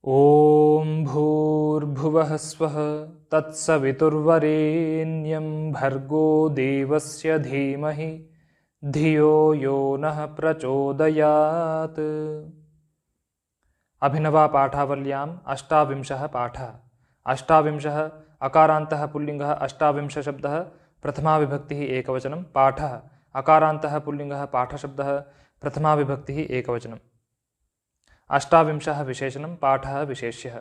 ॐ भूर्भुवः स्वः तत्सवितुर्वरेण्यं भर्गो देवस्य धीमहि धियो यो नः प्रचोदयात्। अभिनवा पाठावल्याम् अष्टाविंशः पाठः। अष्टाविंशः अकारान्तः पुल्लिङ्गः अष्टाविंशः शब्दः प्रथमा विभक्तिः एकवचनं। पाठः अकारान्तः पुल्लिङ्गः पाठशब्दः प्रथमा विभक्तिः एकवचनम्। अष्टाविंशः विशेषणं पाठः विशेष्यः।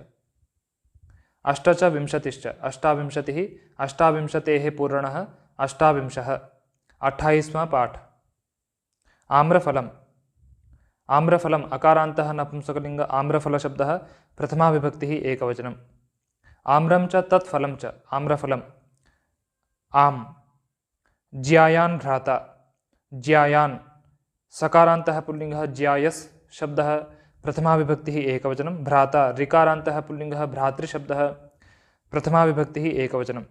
अष्ट च विंशतिश्च अष्टाविंशतिः अष्टाविंशतेः पूर्णः अष्टाविंशः। 28वां पाठ। आम्रफलम् आम्रफलम् अकारान्तः नपुंसकलिङ्ग आम्रफलशब्दः प्रथमा विभक्तिः एकवचनम्। आम्रं च तत्फलं च आम्रफलम्। आम् ज्यायान् भ्राता ज्यायान् सकारान्तः पुल्लिङ्गः ज्यायस् शब्दः प्रथमा विभक्तिः एकवचनं। भ्राता ऋकारान्तः पुल्लिङ्गः भ्रातृशब्दः प्रथमा विभक्तिः एकवचनं।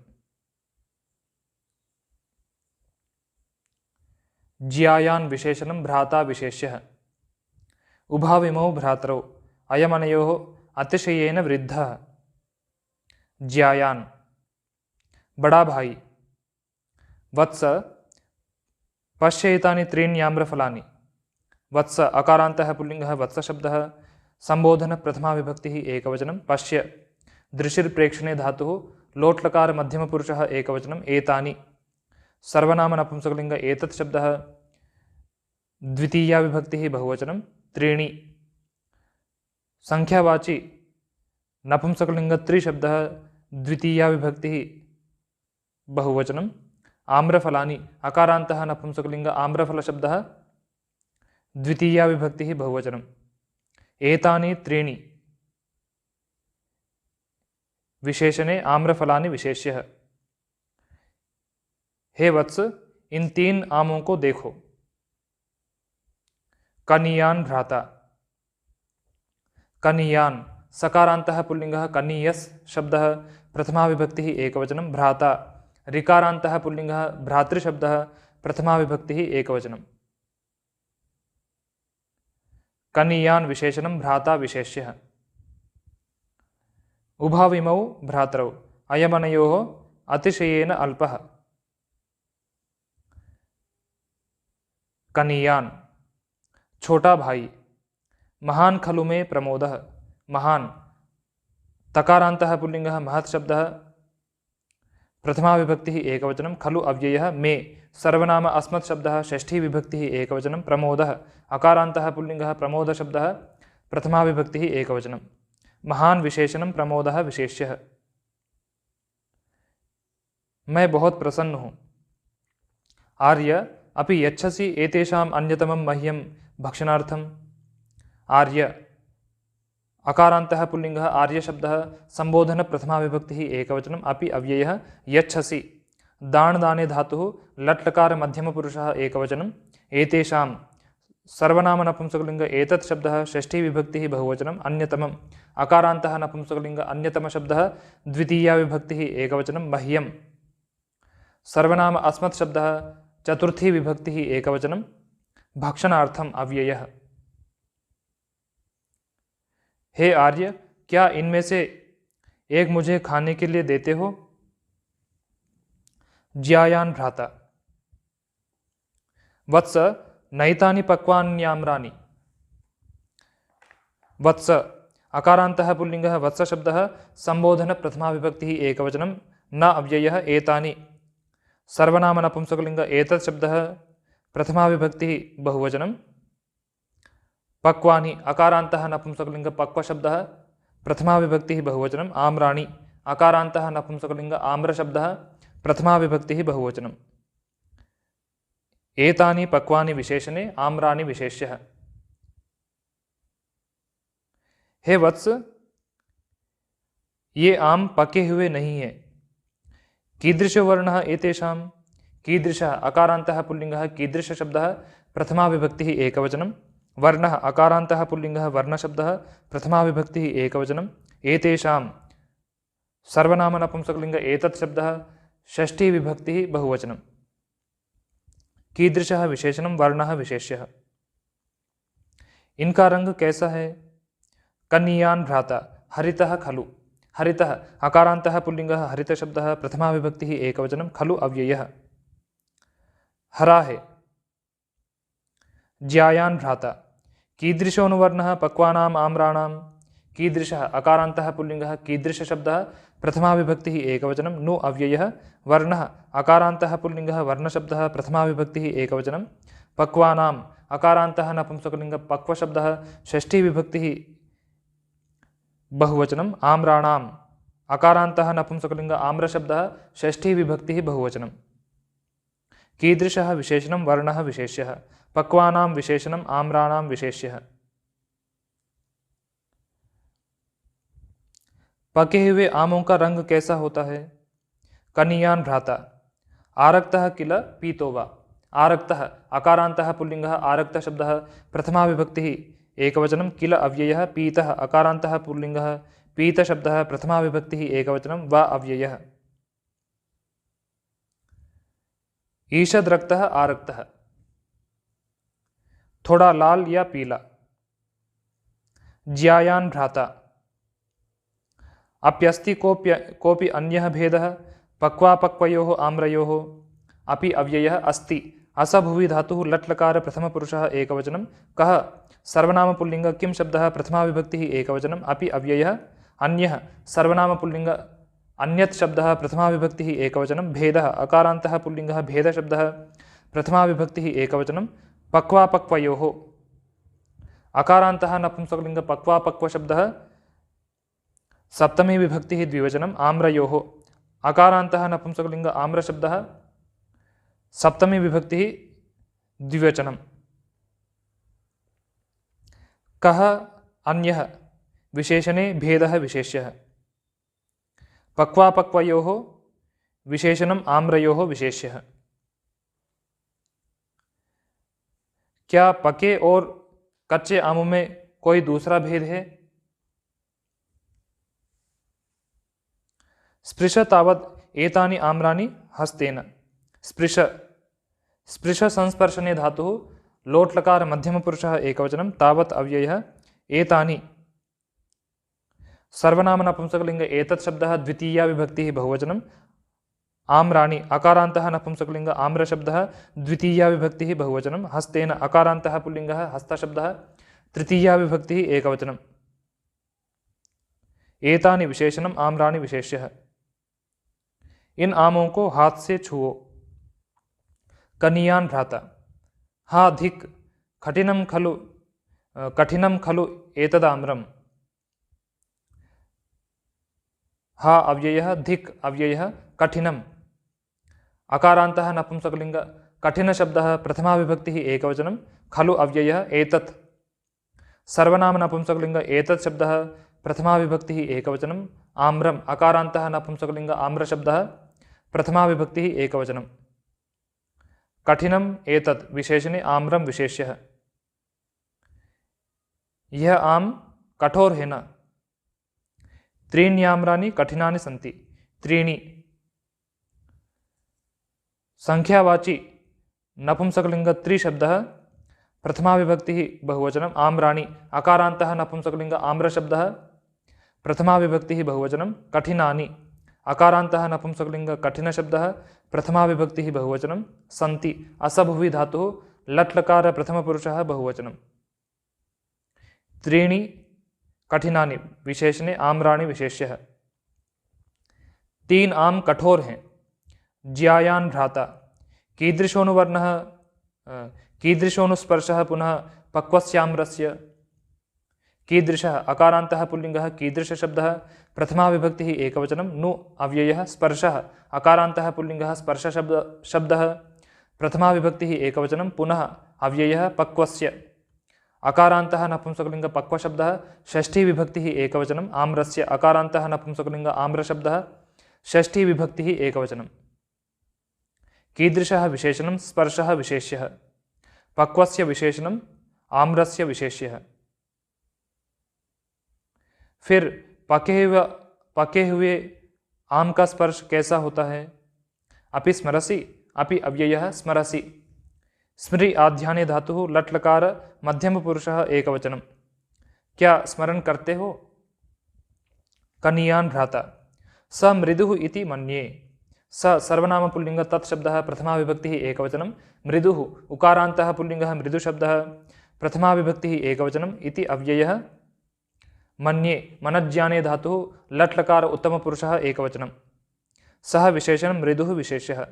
ज्यायान् विशेषणं भ्राता विशेष्यः। उभाविमौ भ्रातरौ अयमनयोः अतिशयेन वृद्धः। ज्यायान् बड़ा भाई। वत्स पश्येतानि त्रीणि आम्रफलानि। वत्स अकारान्तः पुल्लिङ्गः वत्सशब्दः संबोधन प्रथमा विभक्तिः एकवचनं। पश्य दृशिर्प्रेक्षणे धातुः लोट्लकार मध्यमपुरुषः एकवचनम्। एतानि सर्वनाम नपुंसकलिङ्ग एतत् शब्दः द्वितीया विभक्तिः बहुवचनं। त्रीणि संख्यावाची नपुंसकलिङ्ग त्रिशब्दः द्वितीया विभक्तिः बहुवचनं। आम्रफलानि अकारान्तः नपुंसकलिङ्ग आम्रफलशब्दः द्वितीया विभक्तिः बहुवचनम्। एतानि त्रीणि विशेषणे आम्रफलानि विशेष्यः। हे वत्स इन 3 आमों को देखो। कनीयान् भ्राता कनीयान् सकारान्तः पुल्लिङ्गः कनीयस् शब्दः प्रथमा विभक्तिः एकवचनं। भ्राता ऋकारान्तः पुल्लिङ्गः भ्रातृशब्दः प्रथमा विभक्तिः एकवचनम्। कनीयान् विशेषणं भ्राता विशेष्यः। उभाविमौ भ्रातरौ अयमनयोः अतिशयेन अल्पः। कनीयान् छोटा भाई। महान् खलु मे प्रमोदः। महान् तकारान्तः पुल्लिङ्गः महत् शब्दः प्रथमा विभक्तिः एकवचनं। खलु अव्ययः। मे सर्वनाम अस्मत् शब्दः षष्ठी विभक्तिः एकवचनं। प्रमोदः अकारान्तः पुल्लिङ्गः प्रमोदशब्दः प्रथमा विभक्तिः एकवचनं। महान् विशेषणं प्रमोदः विशेष्यः। मैं बहुत प्रसन्न हूँ। आर्य अपि यच्छसि एतेषाम् अन्यतमं मह्यं भक्षणार्थम्। आर्य अकारान्तः पुल्लिङ्गः आर्यशब्दः संबोधन प्रथमा विभक्तिः एकवचनम्। अपि अव्ययः। यच्छसि दाण दाने धातुः लट्लकार मध्यमपुरुषः एकवचनम्। एतेषां सर्वनाम नपुंसकलिङ्ग एतत् शब्दः षष्ठी विभक्तिः बहुवचनम्। अन्यतमम् अकारान्तः नपुंसकलिङ्ग अन्यतमशब्दः द्वितीया विभक्तिः एकवचनं। मह्यं सर्वनाम अस्मत् शब्दः चतुर्थी विभक्तिः एकवचनं। भक्षणार्थम् अव्ययः। हे आर्य क्या इनमें से एक मुझे खाने के लिए देते हो। ज्यायान् भ्राता वत्स नैतानि पक्वान्याम्रानि। वत्स अकारान्तः पुल्लिङ्गः वत्सशब्दः संबोधन प्रथमा विभक्तिः एकवचनं। न अव्ययः। एतानि सर्वनाम नपुंसकलिङ्ग एतत् शब्दः प्रथमा विभक्तिः बहुवचनं। पक्वानि अकारान्तः नपुंसकलिङ्ग पक्वशब्दः प्रथमा विभक्तिः बहुवचनम्। आम्राणि अकारान्तः नपुंसकलिङ्ग आम्रशब्दः प्रथमा विभक्तिः बहुवचनम्। एतानि पक्वानि विशेषणे आम्राणि विशेष्यः। हे वत्स ये आम पके हुए नहीं है। कीदृशवर्णः एतेषां। कीदृशः अकारान्तः पुल्लिङ्गः कीदृशशब्दः प्रथमा विभक्तिः एकवचनं। वर्णः अकारान्तः पुल्लिङ्गः वर्णशब्दः प्रथमा विभक्तिः एकवचनम्। एतेषां सर्वनाम नपुंसकलिङ्ग एतत् शब्दः षष्ठी विभक्तिः बहुवचनम्। कीदृशः विशेषणं वर्णः विशेष्यः। इनका रंग कैसा है? कन्यान भ्राता, हरितः खलु। हरितः अकारान्तः पुल्लिङ्गः, हरितशब्दः प्रथमा विभक्तिः एकवचनं, खलु अव्ययः। हराहे ज्यायान् भ्राता। कीदृशोऽनुवर्णः पक्वानाम् आम्राणां। कीदृशः अकारान्तः पुल्लिङ्गः, कीदृशशब्दः प्रथमा विभक्तिः एकवचनं, नु अव्ययः। वर्णः अकारान्तः पुल्लिङ्गः, वर्णशब्दः प्रथमा विभक्तिः एकवचनं। पक्वानाम् अकारान्तः नपुंसकलिङ्गः, पक्वशब्दः षष्ठी विभक्तिः बहुवचनम्। आम्राणाम् अकारान्तः नपुंसकलिङ्गः, आम्रशब्दः षष्ठी विभक्तिः बहुवचनं। कीदृशः विशेषणं, वर्णः विशेष्यः। पक्वानां विशेषणम्, आम्राणां विशेष्यः। पके हुए आमों का रंग कैसा होता है? कनियान भ्राता। आरक्तः किल पीतो वा। आरक्तः अकारान्तः पुल्लिङ्गः, आरक्त शब्दः प्रथमा विभक्तिः एकवचनं, किल अव्ययः। पीतः अकारान्तः पुल्लिङ्गः, पीतशब्दः प्रथमा विभक्तिः एकवचनं, वा अव्ययः। ईषद् रक्तः आरक्तः। थोड़ा लाल या पीला। ज्यायान् भ्राता। अप्यस्ति कोऽपि अन्यः भेदः। पक्वापक्वयोः आम्रयोः। अपि अव्ययः अस्ति। असभुवि धातुः लट् लकार प्रथमपुरुषः एकवचनं। कः सर्वनाम पुल्लिङ्ग, किं शब्दः प्रथमा विभक्तिः एकवचनं, अपि अव्ययः। अन्यः सर्वनाम पुल्लिङ्ग, अन्यत् शब्दः प्रथमा विभक्तिः एकवचनं। भेदः अकारान्तः पुल्लिङ्गः, भेदशब्दः प्रथमा विभक्तिः एकवचनं। पक्वापक्वयोः अकारान्तः नपुंसकलिङ्ग, पक्वापक्वशब्दः सप्तमी विभक्तिः द्विवचनम्। आम्रयोः अकारान्तः नपुंसकलिङ्ग, आम्रशब्दः सप्तमी विभक्तिः द्विवचनं। कः अन्यः विशेषणे भेदः विशेष्यः। पक्वापक्वयोः विशेषणम्, आम्रयोः विशेष्यः। क्या पके और कच्चे आमों में कोई दूसरा भेद है? स्पृश तावत् एतानि आम्राणि हस्तेन। स्पृश, स्पृश संस्पर्शने धातुः लोट् लकार मध्यमपुरुषः एकवचनं, तावत् अव्ययः। एतानि सर्वनाम नपुंसकलिङ्ग, एतत् शब्दः द्वितीया विभक्तिः बहुवचनं। आम्राणि अकारान्तः नपुंसकलिङ्ग, आम्रशब्दः द्वितीया विभक्तिः बहुवचनं। हस्तेन अकारान्तः पुल्लिङ्गः, हस्तशब्दः तृतीया विभक्तिः एकवचनं। एतानि विशेषणम्, आम्राणि विशेष्यः। इन आमों को हाथ से छुओ। कनियान भ्राता। हा धिक् कठिनं खलु एतदाम्रम्। हा अव्ययः, धिक् अव्ययः। कठिनम् अकारान्तः नपुंसकलिङ्ग, कठिनशब्दः प्रथमा विभक्तिः एकवचनं। खलु अव्ययः। एतत् सर्वनाम नपुंसकलिङ्ग, एतत् शब्दः प्रथमा विभक्तिः एकवचनं। आम्रम् अकारान्तः नपुंसकलिङ्ग, आम्रशब्दः प्रथमा विभक्तिः एकवचनं। कठिनम् एतत् विशेषणे, आम्रं विशेष्यः। यह आम कठोर है न। त्रीण्याम्राणि कठिनानि सन्ति। त्रीणि संख्यावाची नपुंसकलिङ्ग, त्रिशब्दः प्रथमा विभक्तिः बहुवचनम्। आम्राणि अकारान्तः नपुंसकलिङ्ग, आम्रशब्दः प्रथमा विभक्तिः बहुवचनं। कठिनानि अकारान्तः नपुंसकलिङ्ग, कठिनशब्दः प्रथमा विभक्तिः बहुवचनं। सन्ति असभुवि धातुः लट् लकार प्रथमपुरुषः बहुवचनं। त्रीणि कठिनानि विशेषणे, आम्राणि विशेष्यः। तीन आम कठोर हैं। ज्यायान् भ्राता। कीदृशोऽनुवर्णः, कीदृशोऽनुस्पर्शः पुनः पक्वस्याम्रस्य। कीदृशः अकारान्तः पुल्लिङ्गः, कीदृशशब्दः प्रथमा विभक्तिः एकवचनं। नु अव्ययः। स्पर्शः अकारान्तः पुल्लिङ्गः, स्पर्शशब्दः प्रथमा विभक्तिः एकवचनं। पुनः अव्ययः। पक्वस्य अकारान्तः नपुंसकलिङ्ग, पक्वशब्दः षष्ठी विभक्तिः एकवचनं। आम्रस्य अकारान्तः नपुंसकलिङ्ग, आम्रशब्दः षष्ठी विभक्तिः एकवचनं। कीदृशः विशेषणं, स्पर्शः विशेष्यः। पक्वस्य विशेषणम्, आम्रस्य विशेष्यः। फिर पके हुए आम का स्पर्श कैसा होता है? अपि स्मरसि, अपि अव्ययः। स्मरसि स्मृ आध्याने धातुः लट् लकार मध्यमपुरुषः एकवचनं। क्या स्मरण करते हो? कनीयान् भ्राता। स मृदुः इति मन्ये। स सर्वनाम पुल्लिंग तत्शब्दः प्रथमा विभक्तिः एकवचनं। मृदुः उकारान्तः पुल्लिंगः मृदुशब्दः प्रथमा विभक्तिः एकवचनम् इति अव्ययः। मन्ये मनज्ञाने धातुः लट् लकार उत्तमपुरुषः एकवचनं। सह विशेषण मृदुः विशेष्यः।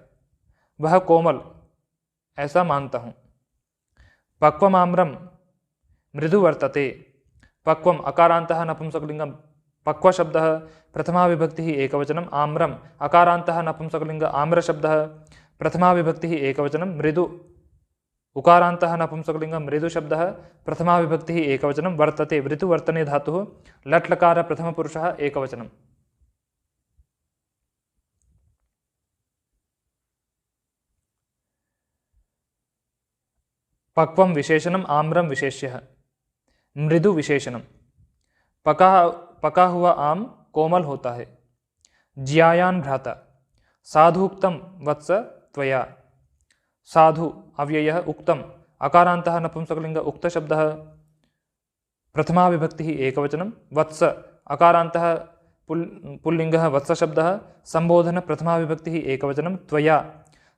वह कोमल, ऐसा मानता हूँ। पक्वमाम्रम मृदु वर्तते। पक्वम अकारान्तः नपुंसकलिंगम पक्व शब्दः प्रथमा विभक्तिः एकवचनम्। आम्रम अकारान्तः नपुंसकलिंग आम्र शब्दः प्रथमा विभक्तिः एकवचनं। मृदु उकारान्तः नपुंसकलिंग मृदु शब्दः प्रथमा विभक्तिः एकवचनं। वर्तते वृतु वर्तने धातुः लट् लकार प्रथमपुरुषः एकवचनम्। पक्वम विशेषणम आम्रम विशेष्यः। मृदु विशेषणम। पका हुआ आम कोमल होता है। ज्यायान भ्राता। साधुक्तम वत्स त्वया। साधु अव्ययः उक्तम अकारान्तः नपुंसकलिंग उक्त शब्दः प्रथमा विभक्तिः एकवचनं। वत्स अकारान्तः पुल्लिंगः वत्स शब्दः संबोधन प्रथमा विभक्तिः एकवचनं। त्वया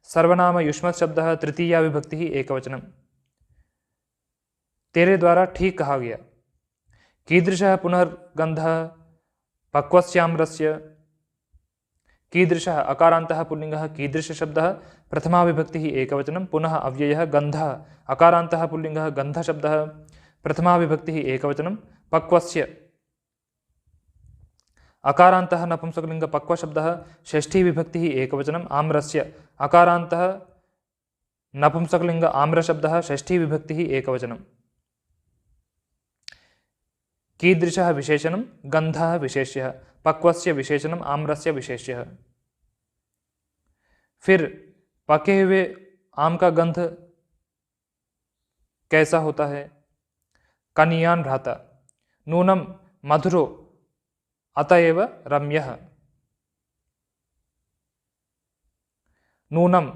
सर्वनाम युष्मत् शब्दः तृतीया विभक्तिः एकवचनं। तेरे द्वारा ठीक कहा गया। कीदृशः पुनर्गन्धः पक्वस्याम्रस्य। कीदृशः अकारान्तः पुल्लिंगः कीदृश शब्दः प्रथमा विभक्तिः एकवचनं। पुनः अव्ययः गन्धः अकारान्तः पुल्लिंगः गन्ध शब्दः प्रथमा विभक्तिः एकवचनं। पक्वस्य अकारान्तः नपुंसकलिंग पक्व शब्दः षष्ठी विभक्तिः एकवचनम्। आम्रस्य अकारान्तः नपुंसकलिंग आम्र शब्दः षष्ठी विभक्तिः एकवचनम्। कीदृशः विशेषणं गन्धः विशेष्यः। पक्वस्य विशेषणम आम्रस्य विशेष्यः। फिर पके हुए आम का गंध कैसा होता है। कनीयान भ्राता। नूनम मधुरो अतएव रम्यः। नूनम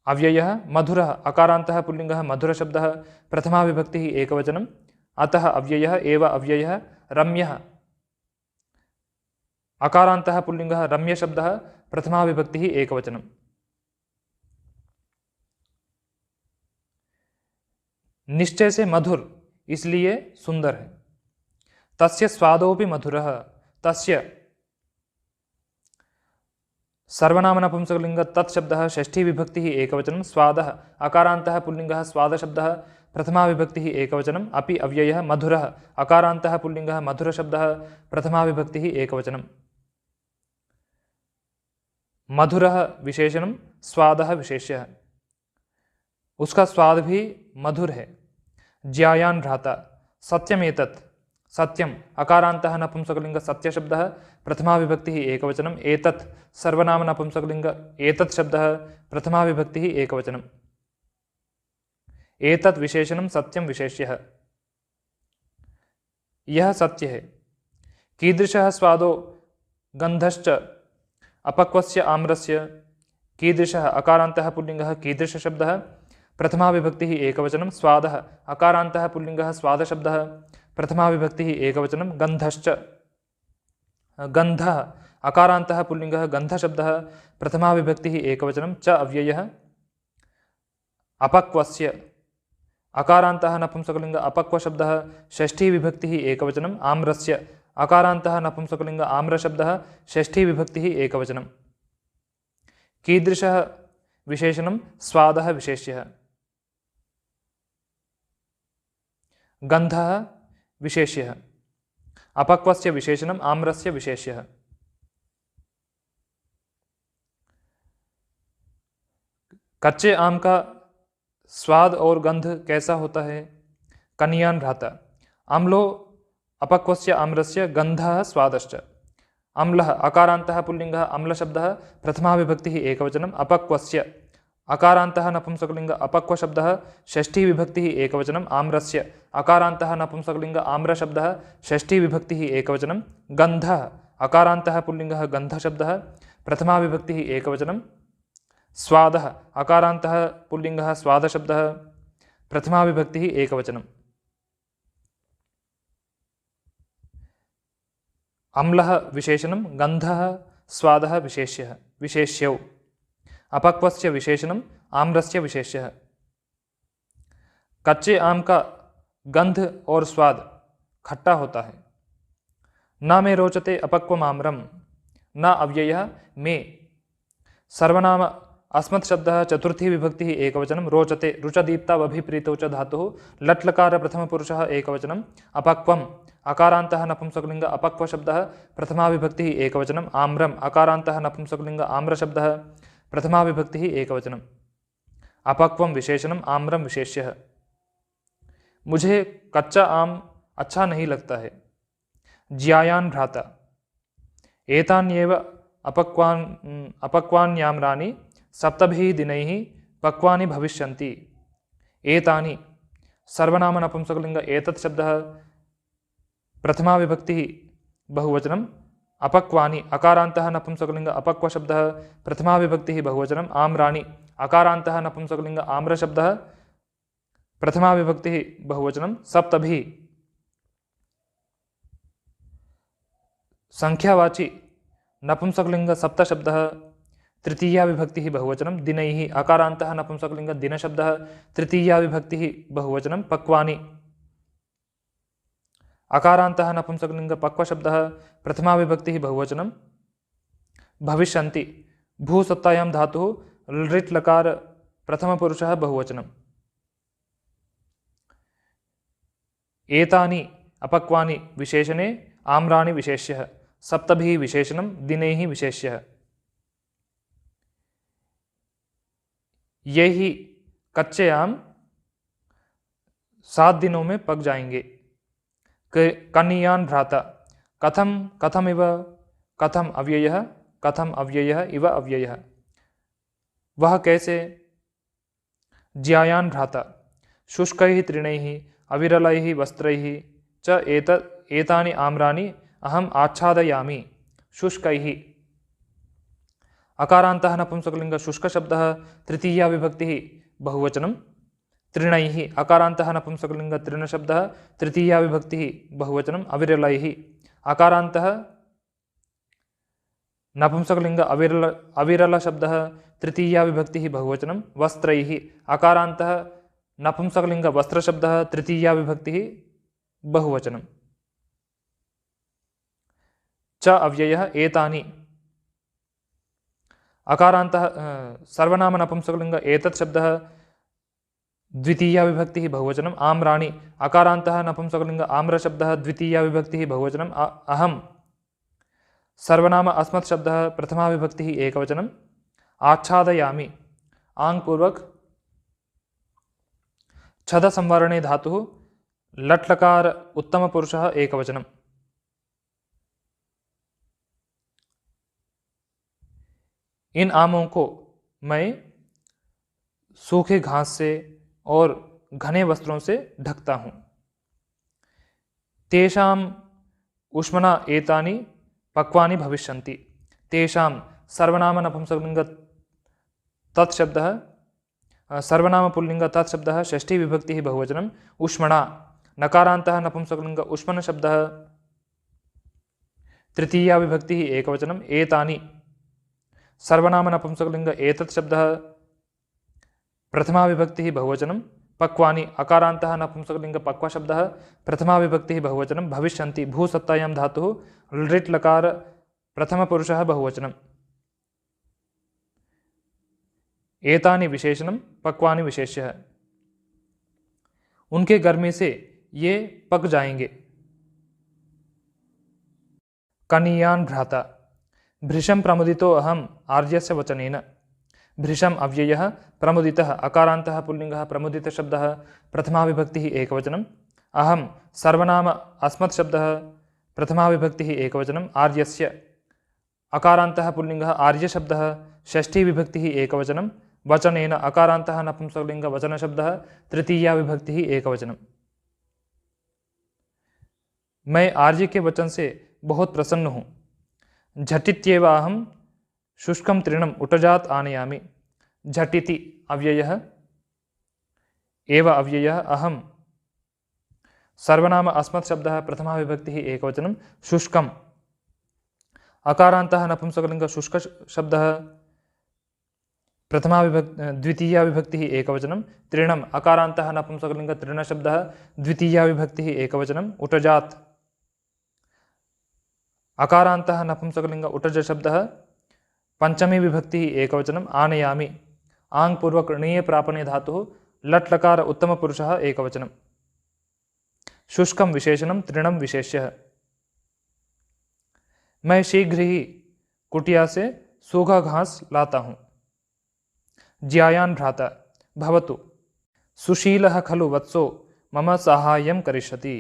अव्ययः मधुरः अकारान्तः पुल्लिंगः मधुर शब्दः प्रथमा विभक्तिः एकवचनं। अतः अव्ययः एव अव्ययः। रम्यः अकारान्तः पुल्लिंगः रम्य शब्दः प्रथमा विभक्तिः एकवचनं। निश्चय से मधुर इसलिए सुंदर है। तस्य स्वादोपि मधुरः। तस्य सर्वनाम नपुंसकलिंग तत्शब्दः षष्ठी विभक्तिः एकवचनं। स्वादः अकारान्तः पुल्लिंगः स्वाद शब्दः प्रथमा विभक्तिः एकवचनम्। अपि अव्ययः मधुरः अकारान्तः पुल्लिंगः मधुर शब्दः प्रथमा विभक्तिः एकवचनम्। मधुरः विशेषणं स्वादः विशेष्यः। उसका स्वाद भी मधुर है। ज्यायान भ्राता। सत्यमेतत् सत्यम अकारान्तः नपुंसकलिंग सत्य शब्दः प्रथमा विभक्तिः एकवचनम्। एतत् सर्वनाम नपुंसकलिंग एतत् शब्दः प्रथमा विभक्तिः एकवचनम्। एतत् विशेषणं सत्यम विशेष्यः। यह सत्य है। कीदृशः स्वादो गन्धश्च अपक्वस्य आम्रस्य। कीदृशः अकारान्तः पुल्लिंगः कीदृश शब्दः प्रथमा विभक्तिः एकवचनं। स्वादः अकारान्तः पुल्लिंगः स्वाद शब्दः प्रथमा विभक्तिः एकवचनं। गन्धश्च गन्धः अकारान्तः पुल्लिंगः गन्ध शब्दः प्रथमा विभक्तिः एकवचनं। च अव्ययः अपक्वस्य अकारान्तः नपुंसकलिंग अपक्व शब्दः षष्ठी विभक्तिः एकवचनम्। आम्रस्य अकारान्तः नपुंसकलिंग आम्र शब्दः षष्ठी विभक्तिः एकवचनम्। कीदृशः विशेषणं स्वादः विशेष्यः। गन्धः विशेष्यः। अपक्वस्य विशेषणम् आम्रस्य विशेष्यः। कच्चे आम का स्वाद और गंध कैसा होता है। कनीयान भ्राता। अम्लो अपक्वस्य आम्रस्य गन्धः स्वादश्च। अम्लः अकारान्तः पुल्लिंगः अम्ल शब्दः प्रथमा विभक्तिः एकवचनम्। अपक्वस्य अकारान्तः नपुंसकलिंग अपक्व शब्दः षष्ठी विभक्तिः एकवचनम्। आम्रस्य अकारान्तः नपुंसकलिंग आम्र शब्दः षष्ठी विभक्तिः एकवचनं। गन्धः अकारान्तः पुल्लिंगः गन्ध शब्दः प्रथमा विभक्तिः एकवचनं। स्वादः अकारान्तः पुल्लिंगः स्वाद शब्दः प्रथमा विभक्तिः एकवचनं। अम्लः विशेषणं गन्धः स्वादः विशेष्यौ। अपक्वस्य विशेषणं आम्रस्य विशेष्यः। कच्चे आम का गंध और स्वाद खट्टा होता है। न मे रोचते अपक्वम आम्रम न अव्ययः मे। सर्वनाम अस्मत् शब्दः चतुर्थी विभक्तिः एकवचनं रोचते रुचदीप्तावभिप्रीतौ च धातुः लट्लकार प्रथमपुरुषः एकवचनम् अपक्वम् अकारान्तः नपुंसकलिङ्ग अपक्वशब्दः प्रथमा विभक्तिः एकवचनम् आम्रम् अकारान्तः नपुंसकलिङ्ग आम्रशब्दः प्रथमा विभक्तिः एकवचनम् अपक्वं विशेषणम् आम्रं विशेष्यः। मुझे कच्चा आम अच्छा नहीं लगता है। ज्यायान भ्राता एतान्येव अपक्वान्याम्राणि सप्तभिः दिनैः पक्वानि भविष्यन्ति। एतानि सर्वनाम नपुंसकलिंग एतत् शब्दः प्रथमा विभक्तिः बहुवचनम् अपक्वानि अकारान्तः नपुंसकलिंग अपक्वशब्दः प्रथमा विभक्तिः बहुवचनम् आम्राणि अकारान्तः नपुंसकलिंग आम्रशब्दः प्रथमा विभक्तिः बहुवचनं सप्तभिः संख्यावाची नपुंसकलिंग सप्तशब्दः तृतीया विभक्तिः बहुवचनं दिनैः अकारान्तः नपुंसकलिंग दिनशब्दः तृतीया विभक्तिः बहुवचनं पक्वानि अकारान्तः नपुंसकलिंग पक्वशब्दः प्रथमा विभक्तिः बहुवचनं भविष्यन्ति भूसत्तायां धातुः लृट् लकार प्रथमपुरुषः बहुवचनम् एतानि अपक्वानि विशेषणे आम्राणि विशेष्यः सप्तभिः विशेषणं दिनैः विशेष्यः। ये ही कच्चे आम 7 दिनों में पक जाएंगे। कनीयान भ्राता कथम कथमिव कथम अव्ययः इव अव्ययः वह कैसे। ज्यायान भ्राता शुष्कैः तृणैः अविरलैः वस्त्रैः च एतानि आम्राणि अहम् आच्छादयामि शुष्कैः। अकारान्तः नपुंसकलिंग शुष्कशब्दः तृतीया विभक्तिः बहुवचनं तृणैः अकारान्तः नपुंसकलिंग तृणशब्दः तृतीया विभक्तिः बहुवचनम् अविरलैः अकारान्तः नपुंसकलिंग अविरलशब्दः तृतीया विभक्तिः बहुवचनं वस्त्रैः अकारान्तः नपुंसकलिंग वस्त्रशब्दः तृतीया विभक्तिः बहुवचनम् च अव्ययः एतानि अकारान्तः सर्वनाम नपुंसकलिंग एतत् शब्दः द्वितीया विभक्तिः बहुवचनम् आम्राणि अकारान्तः नपुंसकलिंग आम्रशब्दः द्वितीया विभक्तिः बहुवचनम् अहं सर्वनाम अस्मत् शब्दः प्रथमा विभक्तिः एकवचनम् आच्छादयामि आङ्पूर्वक छद संवरणे धातुः लट्लकार उत्तमपुरुषः एकवचनम्। इन आमों को मैं सूखे घास से और घने वस्त्रों से ढकता हूँ। तेषाम उष्मना एतानि पक्वानि भविष्यन्ति। तेषां सर्वनाम नपुंसकलिंग तत्शब्दः सर्वनाम पुल्लिंग तत्शब्दः षष्ठी विभक्तिः बहुवचनम् उष्मणा नकारान्तः नपुंसकलिंग उष्मन शब्दः तृतीया विभक्तिः एकवचनम् एतानि सर्वनाम नपुंसकलिंग एतत् शब्दः प्रथमा विभक्तिः बहुवचनं पक्वानि अकारान्तः नपुंसकलिंग पक्वशब्दः प्रथमा विभक्तिः बहुवचनं भविष्यन्ति भूसत्तायां धातुः लृट् लकार प्रथमपुरुषः बहुवचनम् एतानि विशेषणं पक्वानि विशेष्यः। उनके गर्मी से ये पक जाएंगे। कनीयान भ्राता भृशं प्रमुदितो अहम् आर्यस्य वचनेन। भृशम् अव्ययः प्रमुदितः अकारान्तः पुल्लिङ्गः प्रमुदितशब्दः प्रथमा विभक्तिः एकवचनम् अहं सर्वनाम अस्मत् शब्दः प्रथमा विभक्तिः एकवचनम् आर्यस्य अकारान्तः पुल्लिङ्गः आर्यशब्दः षष्ठी विभक्तिः एकवचनं वचनेन अकारान्तः नपुंसकलिंग वचनशब्दः तृतीया विभक्तिः एकवचनम्। मैं आर्य के वचन से बहुत प्रसन्न हूँ। झटित्येव अहं शुष्कं तृणम् उटजात् आनयामि। झटिति अव्ययः एव अव्ययः अहं सर्वनाम अस्मत् शब्दः प्रथमा विभक्तिः एकवचनं शुष्कं अकारान्तः नपुंसकलिङ्ग शुष्क शब्दः द्वितीया विभक्तिः एकवचनं। तृणम् अकारान्तः नपुंसकलिङ्ग तृणशब्दः द्वितीया विभक्तिः एकवचनं। उटजात् अकारान्तः नपुंसकलिङ्ग उटज शब्दः पंचमी विभक्तिः एकवचनम्। आनयामि आङ् पूर्वक णीय प्रापणे धातुः लट् लकार उत्तमपुरुषः एकवचनं। शुष्कं विशेषणं तृणं विशेष्यः। मैं शीघ्र ही कुटिया से सूखा घास लाता हूँ। ज्यायान् भ्राता भवतु। सुशीलः खलु वत्सो मम साहाय्यं करिष्यति।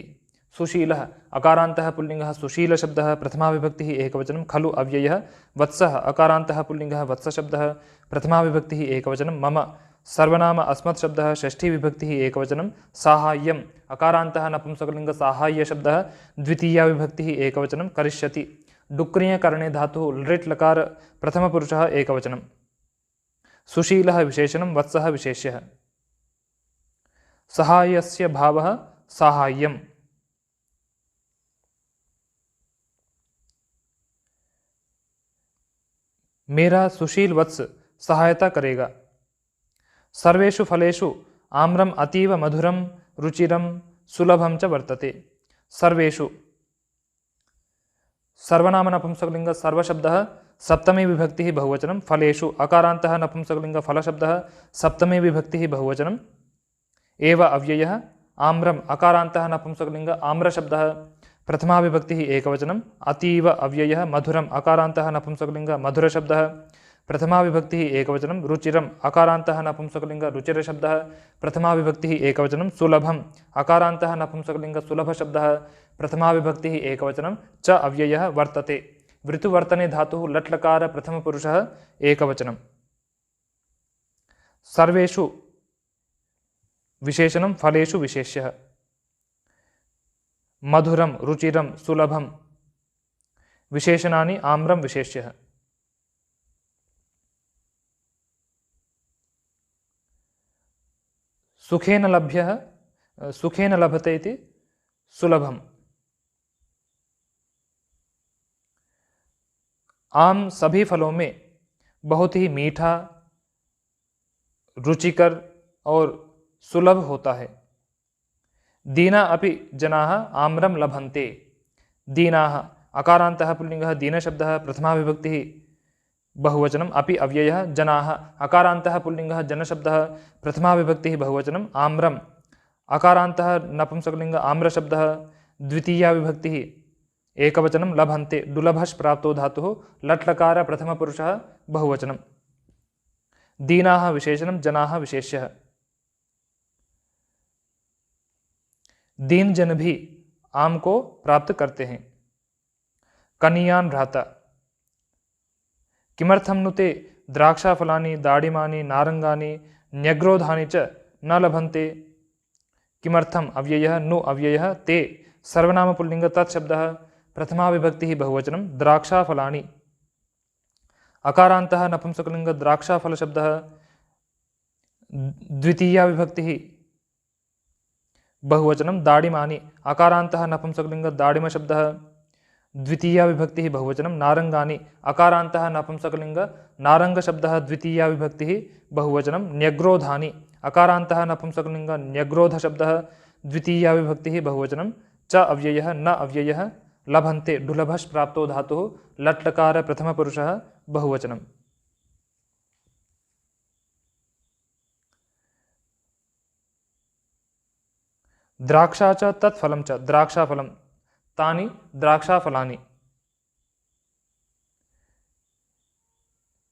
सुशीलः अकारान्तः पुल्लिङ्गः सुशील शब्दः प्रथमा विभक्तिः एकवचनं। खलु अव्ययः। वत्सः अकारान्तः पुल्लिङ्गः वत्स शब्दः प्रथमा विभक्तिः एकवचनं। मम सर्वनाम अस्मत् शब्दः षष्ठी विभक्तिः एकवचनं। साहाय्यम् अकारान्तः नपुंसकलिङ्ग साहाय्य शब्दः द्वितीया विभक्तिः एकवचनं। करिष्यति डुक्रियकरणे धातुः लृट् लकार प्रथमपुरुषः एकवचनं। सुशीलः विशेषणं वत्सः विशेष्यः। सहायस्य भावः साहाय्यम्। मेरा सुशील वत्स सहायता करेगा। सर्वेषु फलेषु आम्रम् अतीव मधुरं रुचिरं सुलभं च वर्तते। सर्वेषु सर्वनाम नपुंसकलिङ्ग सर्वशब्दः सप्तमी विभक्तिः बहुवचनं। फलेषु अकारान्तः नपुंसकलिङ्ग फलशब्दः सप्तमी विभक्तिः बहुवचनं। एव अव्ययः आम्रम् अकारान्तः नपुंसकलिङ्ग आम्रशब्दः प्रथमा विभक्तिः एकवचनं। अतीव अव्ययः मधुरम् अकारान्तः नपुंसकलिङ्ग मधुरशब्दः प्रथमा विभक्तिः एकवचनं। रुचिरम् अकारान्तः नपुंसकलिङ्ग रुचिरशब्दः प्रथमा विभक्तिः एकवचनं। सुलभम् अकारान्तः नपुंसकलिङ्ग सुलभशब्दः प्रथमा विभक्तिः एकवचनं। च अव्ययः वर्तते वृत्तुवर्तने धातुः लट् लकार प्रथमपुरुषः एकवचनं। सर्वेषु विशेषणं फलेषु विशेष्यः। मधुरं रुचिरं सुलभं विशेषणानि आम्रं विशेष्यः। सुखेन लभते इति सुलभम्। आम सभी फलों में बहुत ही मीठा रुचिकर और सुलभ होता है। दीना अपि जनाः आम्रं लभन्ते। दीनाः अकारान्तः पुल्लिङ्गः दीनशब्दः प्रथमा विभक्तिः बहुवचनम्। अपि अव्ययः जनाः अकारान्तः पुल्लिङ्गः जनशब्दः प्रथमा विभक्तिः बहुवचनम्। आम्रम् अकारान्तः नपुंसकलिङ्ग आम्रशब्दः द्वितीया विभक्तिः एकवचनं। लभन्ते डुलभश् प्राप्तो धातुः लट् लकार प्रथमपुरुषः बहुवचनं। दीनाः विशेषणं जनाः विशेष्यः। दीन जन भी आम को प्राप्त करते हैं। कनीयान् भ्राता किमर्थं नु ते द्राक्षाफलानि दाडिमानि नारंगानि न्यग्रोधानि च न लभन्ते। किमर्थम् अव्ययः नु अव्ययः। ते सर्वनाम पुल्लिङ्ग तत्शब्दः प्रथमा विभक्तिः बहुवचनं। द्राक्षाफलानि अकारान्तः नपुंसकलिङ्ग द्राक्षाफलशब्दः द्वितीया विभक्तिः बहुवचनं। दाडिमानि अकारान्तः नपुंसकलिङ्ग दाडिमशब्दः द्वितीया विभक्तिः बहुवचनं। नारंगानि अकारान्तः नपुंसकलिङ्ग नारंगशब्दः द्वितीया विभक्तिः बहुवचनं। न्यग्रोधानि अकारान्तः नपुंसकलिङ्ग न्यग्रोधशब्दः द्वितीया विभक्तिः बहुवचनं। च अव्ययः न अव्ययः। लभन्ते डुलभश् प्राप्तो धातुः लट् लकार प्रथमपुरुषः बहुवचनं। द्राक्षा च तत्फलं च द्राक्षाफलं तानि द्राक्षाफलानि।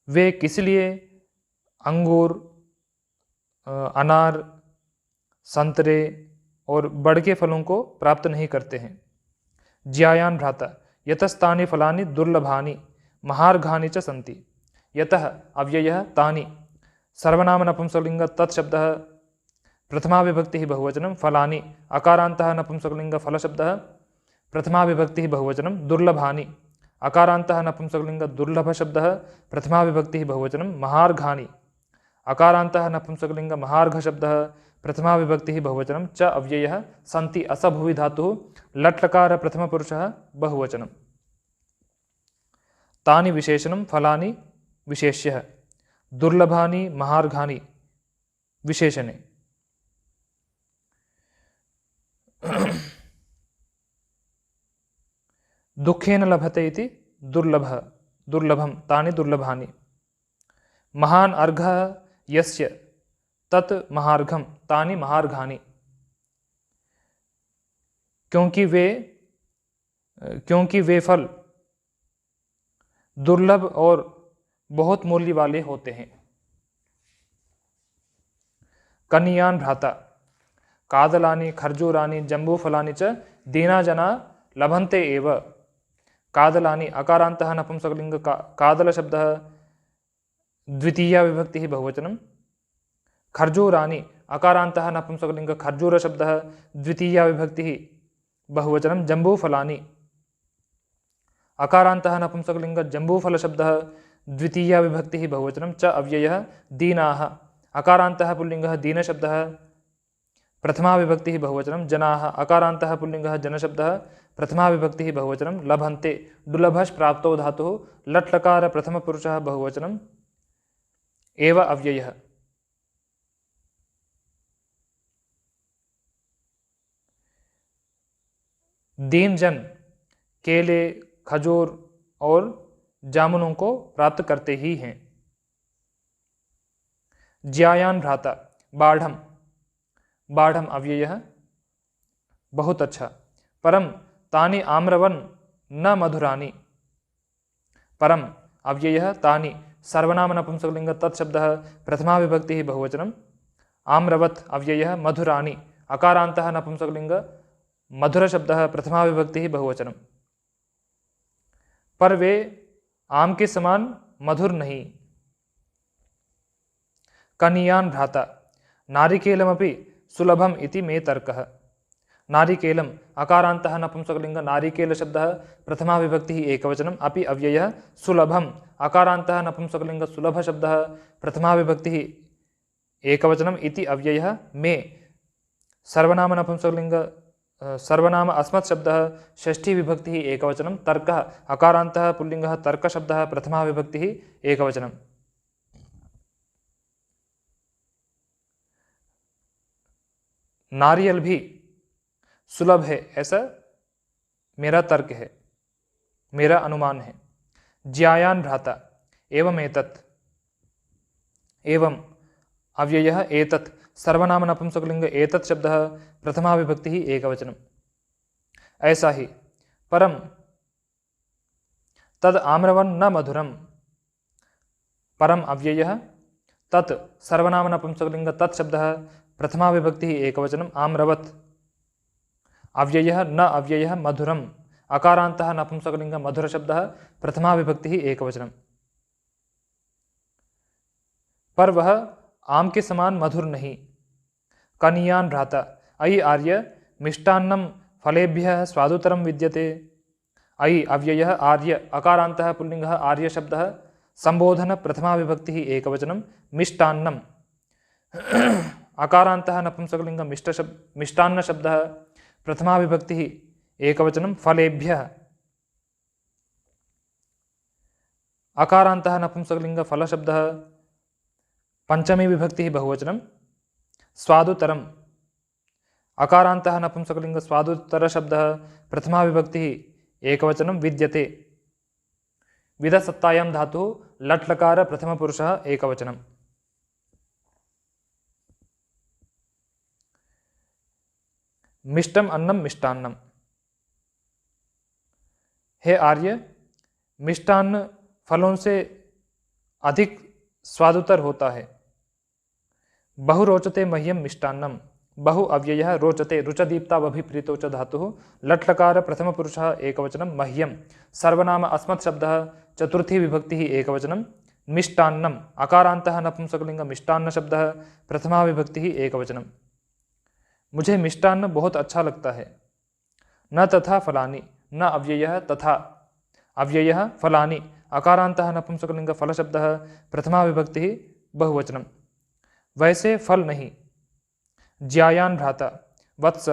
वे किस लिए अंगूर अनार संतरे और बड़ के फलों को प्राप्त नहीं करते हैं। ज्यायान् भ्राता यतस्तानि फलानि दुर्लभानि महार्घानि च सन्ति। यतः अव्ययः तानि सर्वनाम नपुंसकलिङ्ग तत्शब्दः प्रथमा विभक्तिः बहुवचनं। फलानि अकारान्तः नपुंसकलिङ्ग फलशब्दः प्रथमा विभक्तिः बहुवचनं। दुर्लभानि अकारान्तः नपुंसकलिङ्ग दुर्लभशब्दः प्रथमा विभक्तिः बहुवचनं। महार्घानि अकारान्तः नपुंसकलिङ्ग महार्घशब्दः प्रथमा विभक्तिः बहुवचनं। च अव्ययः सन्ति असभुवि धातुः लट् लकार प्रथमपुरुषः बहुवचनं। तानि विशेषणं फलानि विशेष्यः दुर्लभानि महार्घानि विशेषणे। दुःखेन लभते इति दुर्लभं तानि दुर्लभानि। महान् अर्घः यस्य तत् महार्घं तानि महार्घानि। क्योंकि वे फल दुर्लभ और बहुत मूल्य वाले होते हैं। कनीयान् भ्राता कादलानि खर्जूरानि जम्बूफलानि च दीना जना लभन्ते एव। कादलानि अकारान्तः नपुंसकलिंग कादल शब्दः द्वितीया विभक्तिः बहुवचनं। खर्जूरानि अकारान्तः नपुंसकलिंग खर्जूर शब्दः द्वितीया विभक्तिः बहुवचनं। जम्बूफलानि अकारान्तः नपुंसकलिंग जम्बूफल शब्दः द्वितीया विभक्तिः बहुवचनं। च अव्ययः दीनाः अकारान्तः पुल्लिंगः दीन शब्दः प्रथमा विभक्तिः बहुवचनं। जनाः अकारान्तः पुल्लिंगः जन शब्दः प्रथमा विभक्तिः बहुवचनं। लभन्ते दुर्लभश् प्राप्तो धातुः लट् लकार प्रथम पुरुषः बहुवचनं एव अव्ययः। दीन जन केले खजूर और जामुनों को प्राप्त करते ही हैं। ज्यायान भ्राता बाढ़म अव्ययः बहुत अच्छा। परम तानि आम्रवन न मधुरानि। परम अव्ययः तानि सर्वनाम नपुंसकलिंग तत्शब्दः प्रथमा विभक्तिः बहुवचनं। आम्रवत् अव्ययः मधुरानि अकारान्तः नपुंसकलिंग मधुर शब्दः प्रथमा विभक्तिः बहुवचनं। पर वे आम के समान मधुर नहीं। कनीयान् भ्राता नारिकेलमपि सुलभम इति मे तर्कः। नारिकेलम अकारान्तः नपुंसकलिंग नारिकेल शब्दः प्रथमा विभक्तिः एकवचनम्। अपि अव्ययः सुलभम अकारान्तः नपुंसकलिंग सुलभ शब्दः प्रथमा विभक्तिः एकवचनम् इति अव्ययः। मे सर्वनाम नपुंसकलिंग सर्वनाम अस्मत् शब्दः षष्ठी विभक्तिः एकवचनं। तर्कः अकारान्तः पुल्लिंगः तर्क शब्दः प्रथमा विभक्तिः एकवचनं। नारियल भी सुलभ है ऐसा मेरा तर्क है, मेरा अनुमान है। ज्यायान भ्राता एवं एतत् एवं अव्ययः एतत् सर्वनाम नपुंसकलिंग एतत् शब्दः प्रथमा विभक्तिः एकवचनं। ऐसा ही। परम तद आम्रवन न मधुरम। परम अव्ययः तत् सर्वनाम नपुंसकलिंग तत् शब्दः प्रथमा विभक्तिः एकवचनम्। आम्रवत् अव्ययः न अव्ययः मधुरम अकारान्तः नपुंसकलिंग मधुर शब्दः प्रथमा विभक्तिः एकवचनम्। पर वह आम के समान मधुर नहीं। कनीयान् भ्राता अयि आर्य मिष्टान्नं फलेभ्यः स्वादुतरं विद्यते। अयि अव्ययः आर्य अकारान्तः पुल्लिंगः आर्य शब्दः संबोधन प्रथमा विभक्तिः एकवचनं। मिष्टान्नम् अकारान्तः नपुंसकलिंग मिष्टान्न शब्दः प्रथमा विभक्तिः एकवचनं। फलेभ्यः अकारान्तः नपुंसकलिंग फल शब्दः पंचमी विभक्तिः बहुवचनं। स्वादुतरम अकारान्तः नपुंसकलिंग स्वादुतर शब्दः प्रथमा विभक्तिः एकवचनं। विद्यते विदसत्तायां धातुः लट् लकार प्रथम पुरुषः एकवचनं। मिष्टम अन्नम मिष्टान्नम। हे आर्य मिष्टान्न फलों से अधिक स्वादुतर होता है। बहु रोचते मह्यम मिष्टान्नम। बहु अव्ययः रोचते रुचदीप्तावभिप्रीतो च धातुः लट् लकार प्रथम पुरुषः एकवचनं। मह्यम सर्वनाम अस्मत् शब्दः चतुर्थी विभक्तिः एकवचनं। मिष्टान्नम अकारान्तः नपुंसकलिंग मिष्टान्न शब्दः प्रथमा विभक्तिः एकवचनं। मुझे मिष्टान्न बहुत अच्छा लगता है। न तथा फलानि न अव्ययः तथा अव्ययः फलानि अकारान्तः नपुंसकलिंग फल शब्दः प्रथमा विभक्तिः बहुवचनं। वैसे फल नहीं। ज्यायान भ्राता वत्स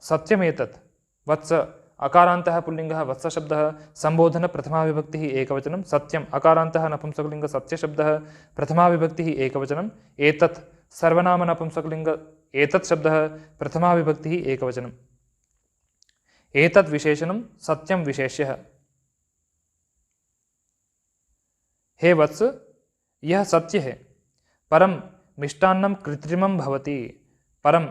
सत्यमेतत्। वत्स अकारान्तः पुल्लिङ्गः वत्सशब्दः सम्बोधन प्रथमा विभक्तिः एकवचनं सत्यम् अकारान्तः नपुंसकलिङ्ग सत्यशब्दः प्रथमा विभक्तिः एकवचनं एतत् सर्वनाम नपुंसकलिङ्ग एतत् शब्दः प्रथमा विभक्तिः एकवचनं एतत् विशेषणं सत्यं विशेष्यः हे वत्स यह सत्य है परम मिष्टान्नं कृत्रिमं भवति परम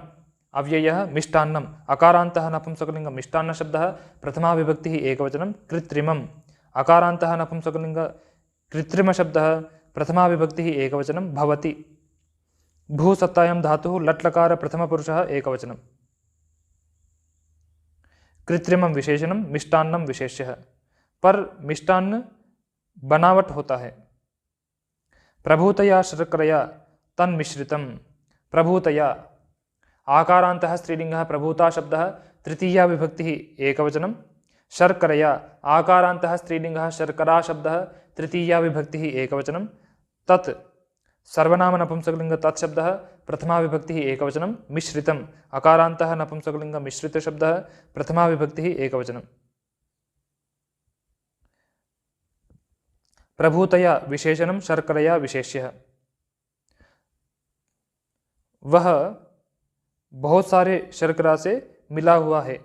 अव्ययः मिष्टान्नम् अकारान्तः नपुंसकलिङ्ग मिष्टान्न शब्दः प्रथमा विभक्तिः एकवचनं कृत्रिमम् अकारान्तः नपुंसकलिङ्ग कृत्रिम शब्दः प्रथमा विभक्तिः एकवचनं भवति भूसत्तायां धातुः लट् लकार प्रथमपुरुषः एकवचनं कृत्रिमं विशेषणं मिष्टान्नं विशेष्यः पर मिष्टान्न बनावट होता है प्रभूतया शर्करया तन्मिश्रितं प्रभूतया आकारान्तः स्त्रीलिङ्गः प्रभूता शब्दः तृतीया विभक्तिः एकवचनं शर्करया आकारान्तः स्त्रीलिङ्गः शर्करा शब्दः तृतीया विभक्तिः एकवचनं तत् सर्वनाम नपुंसकलिङ्ग तत् शब्दः प्रथमा विभक्तिः एकवचनं मिश्रितम् अकारान्तः नपुंसकलिङ्ग मिश्रित शब्दः प्रथमा विभक्तिः एकवचनं प्रभूतया विशेषणं शर्करया विशेष्यः वह बहुत सारे शर्करा से मिला हुआ है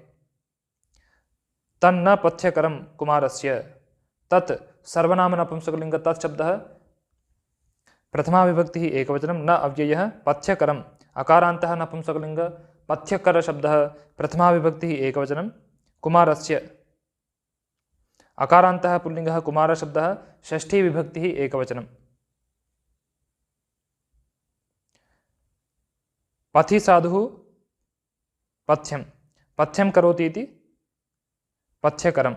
तन्न पथ्यकरम कुमारस्य तत् सर्वनाम नपुंसकलिङ्ग तत् शब्दः प्रथमा विभक्तिः एकवचनं न अव्ययः पथ्यकरम् अकारान्तः नपुंसकलिङ्ग पथ्यकर शब्दः प्रथमा विभक्तिः एकवचनं कुमारस्य अकारान्तः पुल्लिङ्गः कुमार शब्दः षष्ठी विभक्तिः एकवचनं पथि साधुः पथ्यं पथ्यं करोति इति पथ्यकरम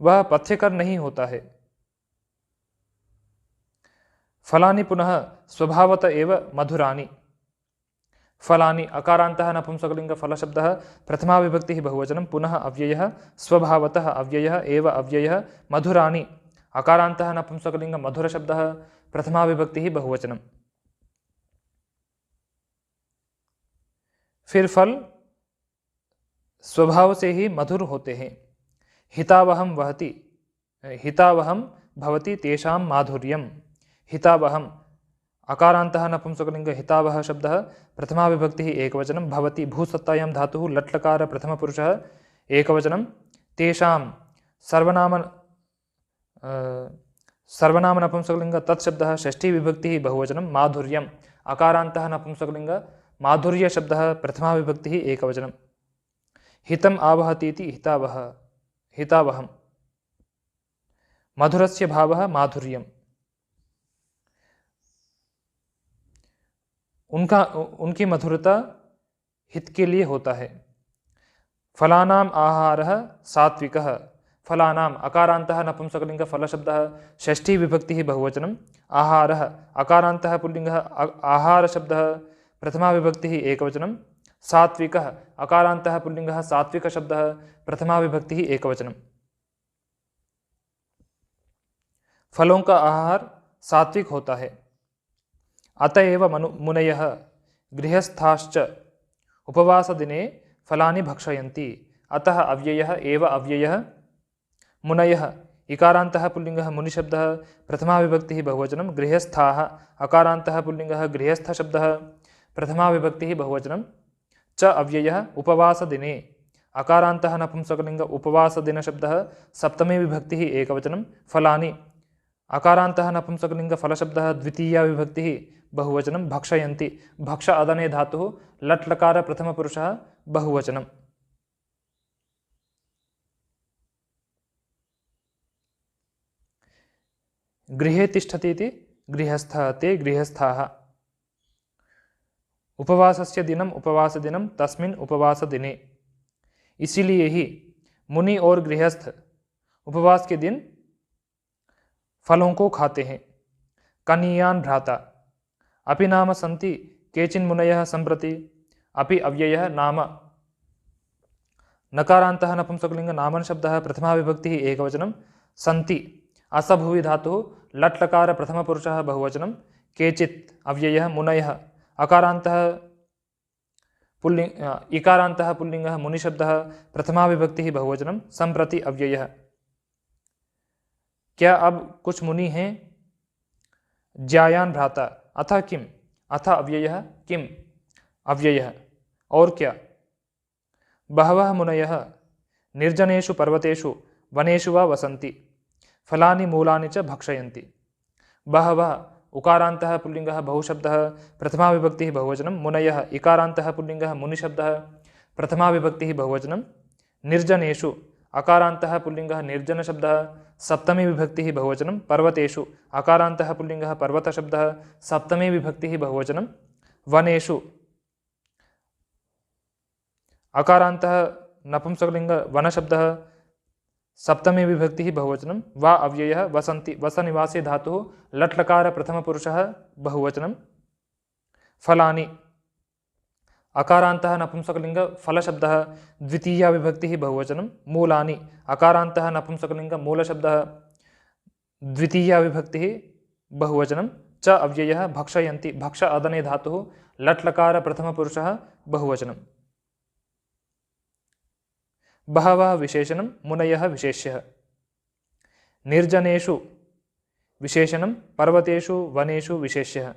वह पथ्यकर नहीं होता है फलानि पुनः स्वभावत एव मधुरानि फलानि अकारान्तः नपुंसकलिङ्ग फलशब्दः प्रथमा विभक्तिः बहुवचनं पुनः अव्ययः स्वभावतः अव्ययः एव अव्ययः मधुरानि अकारान्तः नपुंसकलिङ्ग मधुरशब्दः प्रथमा विभक्तिः बहुवचनं फिर फल स्वभाव से ही मधुर होते हैं हितावहं वहति हितावहं भवति तेषां माधुर्यं हितावहं अकारान्तः नपुंसकलिङ्ग हितावह शब्दः प्रथमा विभक्तिः एकवचनं भवति भूसत्तायां धातुः लट् लकार प्रथमपुरुषः एकवचनं तेषां सर्वनाम नपुंसकलिङ्ग तत् शब्दः षष्ठी विभक्तिः बहुवचनं माधुर्यम् अकारान्तः नपुंसकलिङ्ग माधुर्य शब्दः प्रथमा विभक्तिः एकवचनं हितम् आवहति इति हितावह हितावहं मधुरस्य भावः माधुर्यम् उनकी मधुरता हित के लिए होता है फलानाम आहारः सात्विकः फलानाम अकारान्तः नपुंसकलिङ्ग फलशब्दः षष्ठी विभक्तिः बहुवचनं आहारः अकारान्तः पुल्लिङ्गः आहार शब्दः प्रथमा विभक्तिः एकवचनं सात्विकः अकारान्तः पुल्लिङ्गः सात्विक शब्दः प्रथमा विभक्तिः एकवचनं फलों का आहार सात्विक होता है अतएव मुनयः गृहस्थाश्च उपवास दिने फलानि भक्षयन्ति अतः अव्ययः एव अव्ययः मुनयः इकारान्तः पुल्लिङ्गः मुनिशब्दः प्रथमा विभक्तिः बहुवचनं गृहस्थाः अकारान्तः पुल्लिङ्गः गृहस्थशब्दः प्रथमा विभक्तिः बहुवचनं च अव्ययः उपवासदिने अकारान्तः नपुंसकलिङ्ग उपवासदिनशब्दः सप्तमी विभक्तिः एकवचनं फलानि अकारान्तः नपुंसकलिङ्ग फलशब्दः द्वितीया विभक्तिः बहुवचनं भक्षयन्ति भक्ष अदने धातुः लट् लकार प्रथमपुरुषः बहुवचनं गृहे तिष्ठति इति गृहस्थः ते गृहस्थाः उपवासस्य दिनम उपवासदिनं तस्मिन् उपवासदिने इसीलिए ही मुनि और गृहस्थ उपवास के दिन फलों को खाते हैं कनीयान भ्राता अपि नाम सन्ति केचिन् मुनयः सम्प्रति अपि अव्ययः नाम नकारान्तः नपुंसकलिङ्ग नामन शब्दः प्रथमा विभक्तिः एकवचनं सन्ति असभुवि धातुः लट् लकार प्रथमपुरुषः बहुवचनं केचित् अव्ययः मुनयः अकारान्तः इकारान्तः पुल्लिङ्गः मुनिशब्दः प्रथमा विभक्तिः बहुवचनं सम्प्रति अव्ययः। क्या अब कुछ मुनि हैं? ज्यायान भ्राता। अथ किम? अथ अव्ययः किम अव्ययः। और क्या? बहवः मुनयः निर्जनेषु पर्वतेषु वनेषु वा वसन्ति फलानि मूलानि च भक्षयन्ति। बहवः उकारान्तः पुल्लिङ्गः बहुशब्दः प्रथमा विभक्तिः बहुवचनं मुनयः इकारान्तः पुल्लिङ्गः मुनिशब्दः प्रथमा विभक्तिः बहुवचनं निर्जनेषु अकारान्तः पुल्लिङ्गः निर्जनशब्दः सप्तमी विभक्तिः बहुवचनं पर्वतेषु अकारान्तः पुल्लिङ्गः पर्वतशब्दः सप्तमी विभक्तिः बहुवचनं वनेषु अकारान्तः नपुंसकलिङ्ग वनशब्दः सप्तमी विभक्तिः बहुवचनं वा अव्ययः वसन्ति वसनिवासी धातुः लट्लकार प्रथमपुरुषः बहुवचनं फलानि अकारान्तः नपुंसकलिङ्ग फलशब्दः द्वितीया विभक्तिः बहुवचनं मूलानि अकारान्तः नपुंसकलिङ्ग मूलशब्दः द्वितीया विभक्तिः बहुवचनं च अव्ययः भक्षयन्ति भक्ष अदने धातुः लट्लकार प्रथमपुरुषः बहुवचनं। बहवः विशेषणं मुनयः विशेष्यः। निर्जनेषु विशेषणं पर्वतेषु वनेषु विशेष्यः।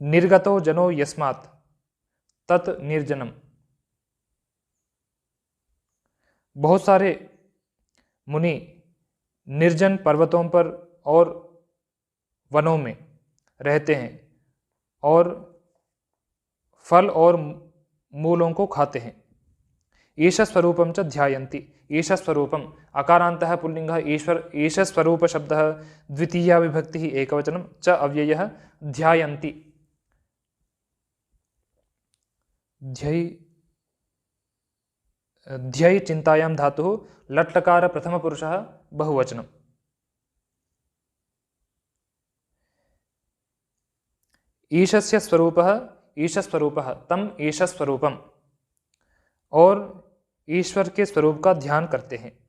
निर्गतो जनो यस्मात् तत् निर्जनम। बहुत सारे मुनि निर्जन पर्वतों पर और वनों में रहते हैं और फल और मूलों को खाते हैं। ईशस्वरूपं च ध्यायन्ति। ईशस्वरूपम् अकारान्तः पुल्लिङ्गः ईश्वर ईशस्वरूप शब्दः द्वितीया विभक्तिः एकवचनं च अव्ययः ध्यायन्ति। ध्यै चिन्तायां धातुः लट्लकार प्रथमपुरुषः बहुवचनं। ईशस्य स्वरूपः ईशस्वरूपः तम ईशस्वरूपम और ईश्वर के स्वरूप का ध्यान करते हैं।